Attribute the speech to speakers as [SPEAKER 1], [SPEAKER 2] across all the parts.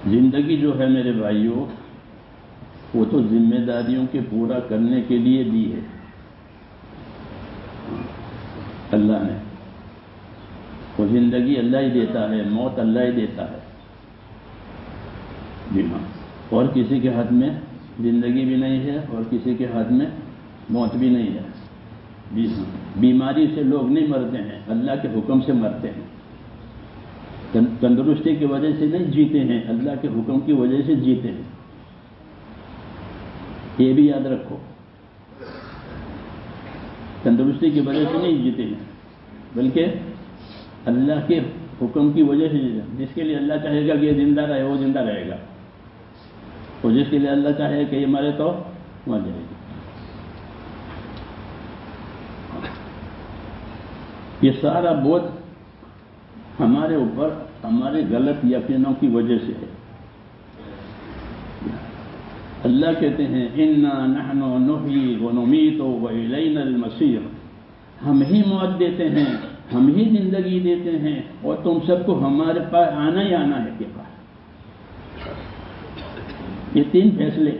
[SPEAKER 1] زندگی جو ہے میرے بھائیوں، وہ تو ذمہ داریوں کے پورا کرنے کے لیے دی ہے اللہ نے۔ وہ زندگی اللہ ہی دیتا ہے، موت اللہ ہی دیتا ہے، جی ہاں۔ اور کسی کے ہاتھ میں زندگی بھی نہیں ہے اور کسی کے ہاتھ میں موت بھی نہیں ہے، جی ہاں۔ بیماری سے لوگ نہیں مرتے ہیں، اللہ کے حکم سے مرتے ہیں۔ تندرستی کی وجہ سے نہیں جیتے ہیں، اللہ کے حکم کی وجہ سے جیتے ہیں، یہ بھی یاد رکھو۔ تندرستی کی وجہ سے نہیں جیتے ہیں بلکہ اللہ کے حکم کی وجہ سے جیتے ہیں۔ جس کے لیے اللہ چاہے گا کہ یہ زندہ رہے وہ زندہ رہے گا، اور جس کے لیے اللہ چاہے کہ یہ مرے تو مر جائے گا۔ یہ سارا بوجھ ہمارے اوپر ہمارے غلط یقینوں کی وجہ سے ہے۔ اللہ کہتے ہیں اِنَّا نَحْنُ نُحْيِي وَنُمِيتُ وَإِلَيْنَا الْمَصِيرُ، ہم ہی موت دیتے ہیں، ہم ہی زندگی دیتے ہیں، اور تم سب کو ہمارے پاس آنا ہی آنا ہے۔ کے پاس یہ تین فیصلے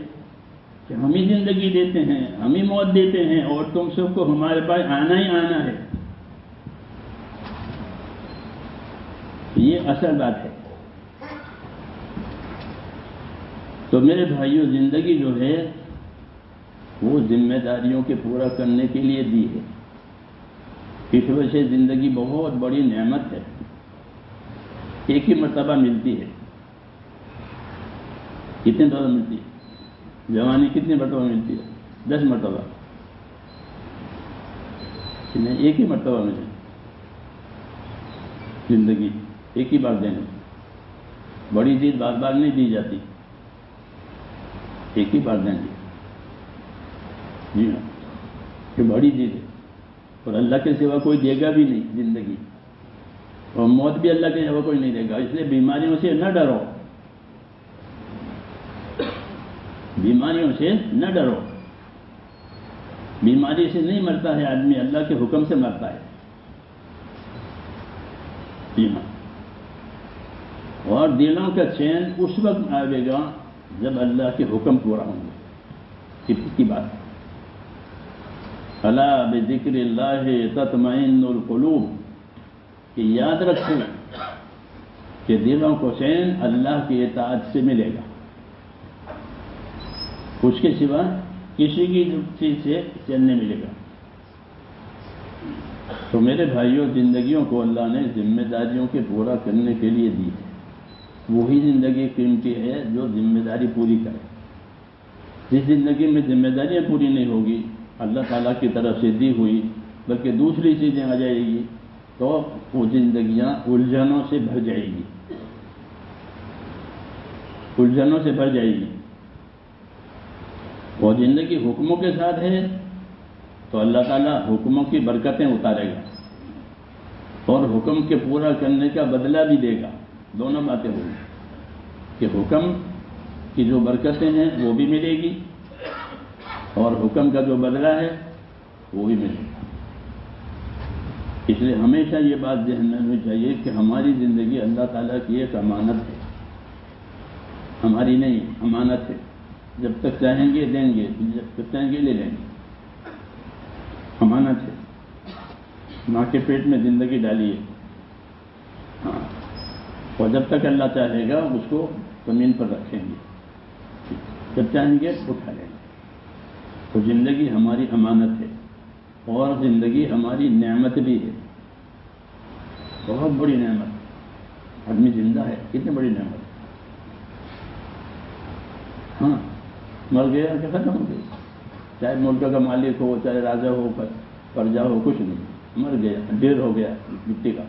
[SPEAKER 1] کہ ہم ہی زندگی دیتے ہیں، ہم ہی موت دیتے ہیں، اور تم سب کو ہمارے پاس آنا ہی آنا ہے، یہ اصل بات ہے۔ تو میرے بھائیوں، زندگی جو ہے وہ ذمہ داریوں کے پورا کرنے کے لیے دی ہے۔ اس وجہ سے زندگی بہت بڑی نعمت ہے، ایک ہی مرتبہ ملتی ہے۔ کتنے مرتبہ ملتی ہے؟ جوانی کتنی مرتبہ ملتی ہے؟ 10 مرتبہ، ایک ہی مرتبہ ملتی زندگی، ایک ہی بار دینے۔ بڑی چیز بار بار نہیں دی جاتی، ایک ہی بار دیں گے، جی ہاں، یہ بڑی چیز ہے، اور اللہ کے سوا کوئی دے گا بھی نہیں زندگی، اور موت بھی اللہ کے سوا کوئی نہیں دے گا۔ اس لیے بیماریوں سے نہ ڈرو، بیماریوں سے نہ ڈرو۔ بیماری سے نہیں مرتا ہے آدمی، اللہ کے حکم سے مرتا ہے، جی ہاں۔ اور دلوں کا چین اس وقت آئے گا جب اللہ کے حکم پورا ہوں گے، کی بات۔ الا بذکر اللہ تطمئن القلوب، کہ یاد رکھو کہ دلوں کو چین اللہ کی اطاعت سے ملے گا، اس کے سوا کسی کی چیز سے چین نہیں ملے گا۔ تو میرے بھائیوں، زندگیوں کو اللہ نے ذمہ داریوں کے پورا کرنے کے لیے دی ہے۔ وہی زندگی قیمتی ہے جو ذمہ داری پوری کرے۔ جس زندگی میں ذمہ داریاں پوری نہیں ہوگی، اللہ تعالیٰ کی طرف سے دی ہوئی، بلکہ دوسری چیزیں آ جائے گی، تو وہ زندگیاں الجھنوں سے بھر جائے گی، الجھنوں سے بھر جائے گی۔ وہ زندگی حکموں کے ساتھ ہے تو اللہ تعالیٰ حکموں کی برکتیں اتارے گا، اور حکم کے پورا کرنے کا بدلہ بھی دے گا۔ دونوں باتیں ہوگی کہ حکم کی جو برکتیں ہیں وہ بھی ملے گی، اور حکم کا جو بدلہ ہے وہ بھی ملے گا۔ اس لیے ہمیشہ یہ بات ذہن میں ہونی چاہیے کہ ہماری زندگی اللہ تعالیٰ کی ایک امانت ہے، ہماری نہیں، امانت ہے۔ جب تک چاہیں گے دیں گے، جب تک چاہیں گے لے لیں گے، امانت ہے۔ ماں کے پیٹ میں زندگی ڈالی ہے، ہاں، اور جب تک اللہ چاہے گا اس کو زمین پر رکھیں گے، جب چاہیں گے اٹھا لیں گے۔ تو زندگی ہماری امانت ہے، اور زندگی ہماری نعمت بھی ہے، بہت بڑی نعمت۔ آدمی زندہ ہے، کتنی بڑی نعمت۔ ہاں، مر گیا کہ ختم ہو گیا، چاہے ملک کا مالک ہو، چاہے راجا ہو، پرجا ہو، کچھ نہیں، مر گیا، ڈھیر ہو گیا مٹی کا۔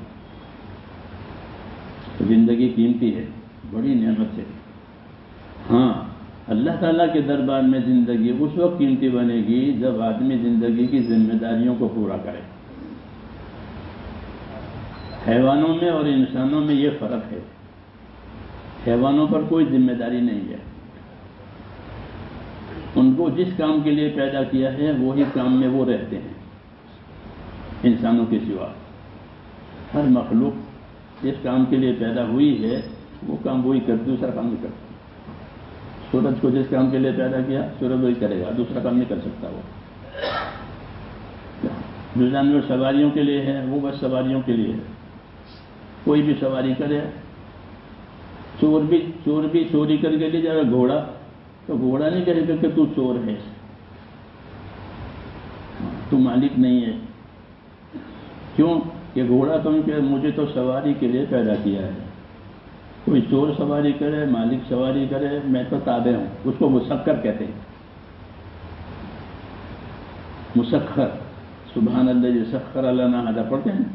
[SPEAKER 1] زندگی قیمتی ہے، بڑی نعمت ہے۔ ہاں، اللہ تعالیٰ کے دربار میں زندگی اس وقت قیمتی بنے گی جب آدمی زندگی کی ذمہ داریوں کو پورا کرے۔ حیوانوں میں اور انسانوں میں یہ فرق ہے، حیوانوں پر کوئی ذمہ داری نہیں ہے، ان کو جس کام کے لیے پیدا کیا ہے وہی کام میں وہ رہتے ہیں، انسانوں کے سوا۔ ہر مخلوق جس کام کے لیے پیدا ہوئی ہے وہ کام وہی کر، دوسرا کام نہیں کرتا۔ سورج کو جس کام کے لیے پیدا کیا سورج وہی کرے گا، دوسرا کام نہیں کر سکتا وہ۔ جو جانور سواریوں کے لیے ہے وہ بس سواریوں کے لیے ہے، کوئی بھی سواری کرے۔ چور بھی چوری کر کے لے جائے گا گھوڑا، تو گھوڑا نہیں کہے گا کہ تو چور ہے، تو مالک نہیں ہے۔ کیوں کہ گھوڑا تم کہ مجھے تو سواری کے لیے پیدا کیا ہے۔ کوئی چور سواری کرے، مالک سواری کرے، میں تو تابع ہوں۔ اس کو مسخر کہتے ہیں، مسخر۔ سبحان اللہ جی سخر لنا ہذا پڑھتے ہیں،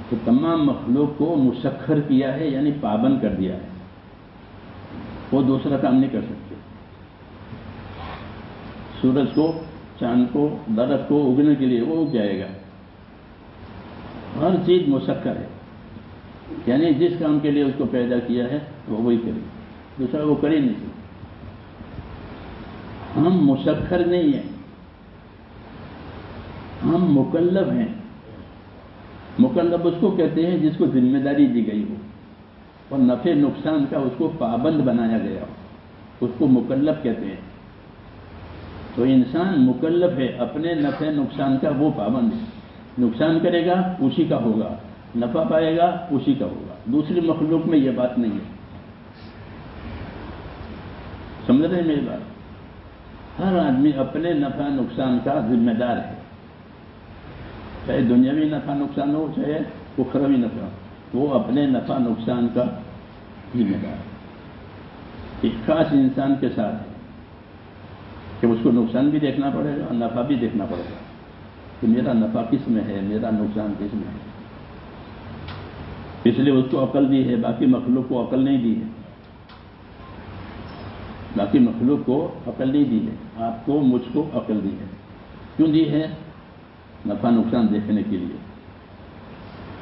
[SPEAKER 1] تو تمام مخلوق کو مسخر کیا ہے، یعنی پابند کر دیا ہے، وہ دوسرا کام نہیں کر سکتے۔ سورج کو، چاند کو، درخت کو اگنے کے لیے وہ اگ جائے گا۔ ہر چیز مسخر ہے، یعنی جس کام کے لیے اس کو پیدا کیا ہے وہ وہی کرے، دوسرا وہ کر ہی نہیں سکتا۔ ہم مسخر نہیں ہیں، ہم مکلف ہیں۔ مکلف اس کو کہتے ہیں جس کو ذمہ داری دی گئی ہو اور نفع نقصان کا اس کو پابند بنایا گیا ہو، اس کو مکلف کہتے ہیں۔ تو انسان مکلف ہے، اپنے نفع نقصان کا وہ پابند ہے۔ نقصان کرے گا اسی کا ہوگا، نفع پائے گا اسی کا ہوگا۔ دوسری مخلوق میں یہ بات نہیں ہے، سمجھ رہے ہیں میری بات؟ ہر آدمی اپنے نفع نقصان کا ذمہ دار ہے، چاہے دنیاوی نفع نقصان ہو چاہے اخروی نفع ہو، وہ اپنے نفع نقصان کا ذمہ دار ہے۔ ایک خاص انسان کے ساتھ ہے کہ اس کو نقصان بھی دیکھنا پڑے گا اور نفع بھی دیکھنا پڑے گا کہ میرا نفع کس میں ہے، میرا نقصان کس میں ہے۔ اس لیے اس کو عقل دی ہے، باقی مخلوق کو عقل نہیں دی ہے، باقی مخلوق کو عقل نہیں دی ہے، آپ کو مجھ کو عقل دی ہے۔ کیوں دی ہے؟ نفع نقصان دیکھنے کے لیے۔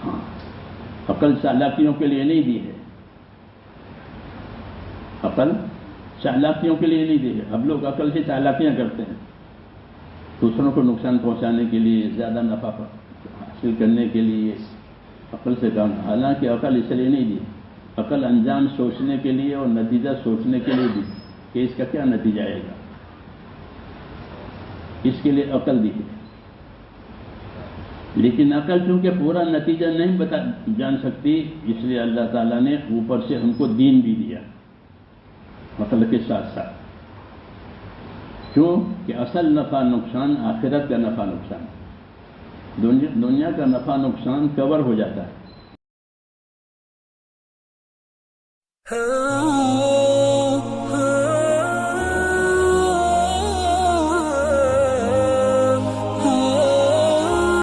[SPEAKER 1] ہاں، عقل چالاکیوں کے لیے نہیں دی ہے، عقل چالاکیوں کے لیے نہیں دی ہے۔ اب لوگ عقل سے چالاکیاں کرتے ہیں، دوسروں کو نقصان پہنچانے کے لیے، زیادہ نفع حاصل کرنے کے لیے عقل سے کام۔ حالانکہ عقل اس لیے نہیں دی، عقل انجام سوچنے کے لیے اور نتیجہ سوچنے کے لیے دی کہ اس کا کیا نتیجہ آئے گا، اس کے لیے عقل دی ہے۔ لیکن عقل چونکہ پورا نتیجہ نہیں جان سکتی، اس لیے اللہ تعالیٰ نے اوپر سے ہم کو دین بھی دیا عقل کے ساتھ ساتھ۔ کیوں کہ اصل نفع نقصان آخرت کا نفع نقصان، دنیا کا نفع نقصان کور ہو جاتا ہے۔